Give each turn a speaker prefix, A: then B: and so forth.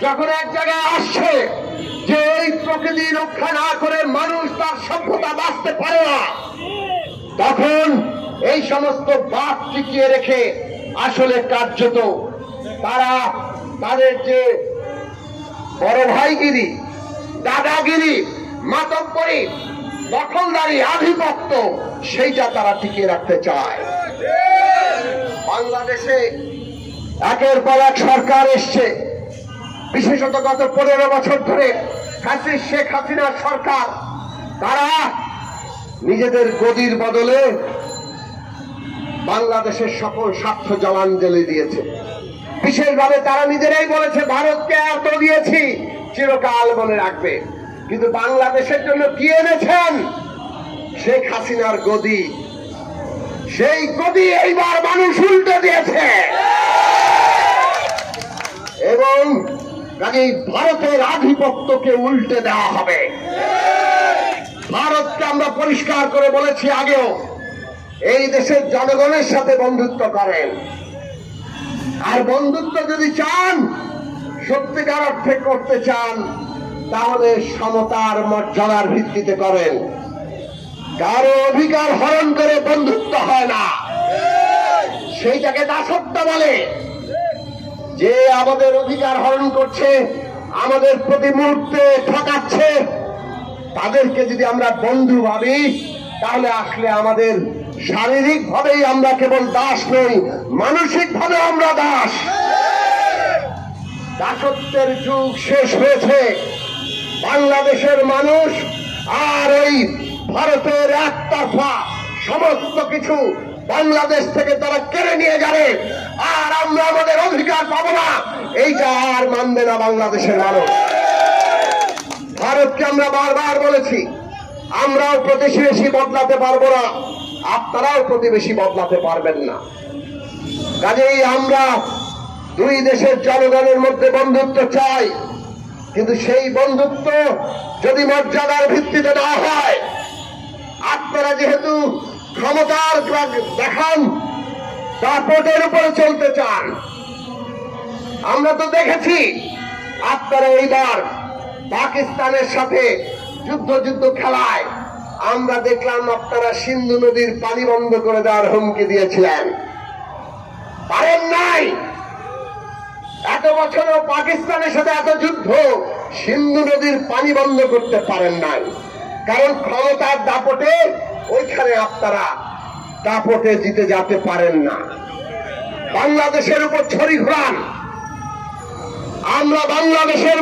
A: যখন এক জায়গায় আসছে যে এই প্রকৃতি রক্ষা না করে মানুষ তার সভ্যতা বাঁচতে পারে না, তখন এই সমস্ত বাদ টিকিয়ে রেখে আসলে কার্যত তারা তাদের যে বড় ভাইগিরি, দাদাগিরি, মাতব্বরি, দখলদারি, আধিপত্য, সেইটা তারা টিকিয়ে রাখতে চায়। বাংলাদেশে একের পর এক সরকার এসছে, বিশেষত গত 15 বছর ধরে শেখ হাসিনার সরকার, তারা নিজেদের গদির বদলে বাংলাদেশের সকল স্বার্থ জলাঞ্জলি দিয়েছে। বিশেষভাবে তারা নিজেরাই বলেছে ভারতকে এত দিয়েছি, চিরকাল মনে রাখবে। কিন্তু বাংলাদেশের জন্য কি এনেছেন? শেখ হাসিনার গদি। সেই গদি এইবার মানুষ উল্টে দিয়েছে এবং কাজেই ভারতের আধিপত্যকে উল্টে দেওয়া হবে। ভারতকে আমরা পরিষ্কার করে বলেছি আগেও, এই দেশের জনগণের সাথে বন্ধুত্ব করেন, আর বন্ধুত্ব যদি চান, সত্যিকার অর্থে করতে চান, তাহলে সমতার মর্যাদার ভিত্তিতে করেন। কারো অধিকার হরণ করে বন্ধুত্ব হয় না, সেইটাকে দাসত্ব বলে। যে আমাদের অধিকার হরণ করছে, আমাদের প্রতি মুহূর্তে ঠকাচ্ছে, তাদেরকে যদি আমরা বন্ধু ভাবি, তাহলে আসলে আমাদের শারীরিক ভাবেই আমরা কেবল দাস নই, মানসিক ভাবে আমরা দাস। দাসত্বের যুগ শেষ হয়েছে। বাংলাদেশের মানুষ আর এই ভারতের একতরফা সমস্ত কিছু বাংলাদেশ থেকে তারা কেড়ে নিয়ে যাবে, আর আমরা আমাদের অধিকার পাবো না, এইটা আর মানবে না বাংলাদেশের মানুষ। ভারতকে আমরা বারবার বলেছি, আমরাও প্রতিবেশী বদলাতে পারবো না, আপনারাও প্রতিবেশী বদলাতে পারবেন না। কাজেই আমরা দুই দেশের জনগণের মধ্যে বন্ধুত্ব চাই, কিন্তু সেই বন্ধুত্ব যদি মর্যাদার ভিত্তিতে না হয়, আপনারা যেহেতু ক্ষমতার দেখান, দাপটের উপরে চলতে চান। আমরা তো দেখেছি আপনারা এইবার পাকিস্তানের সাথে যুদ্ধ খেলায় আমরা দেখলাম আপনারা সিন্ধু নদীর পানি বন্ধ করে দেওয়ার হুমকি দিয়েছিলেন, পারেন নাই। এত বছরও পাকিস্তানের সাথে এত যুদ্ধ, সিন্ধু নদীর পানি বন্ধ করতে পারেন নাই, কারণ ক্ষমতার দাপটে ওইখানে আপনারা দাপটে জিতে যেতে পারেন না। বাংলাদেশের উপর ছড়ি ঘোরান। আমরা বাংলাদেশের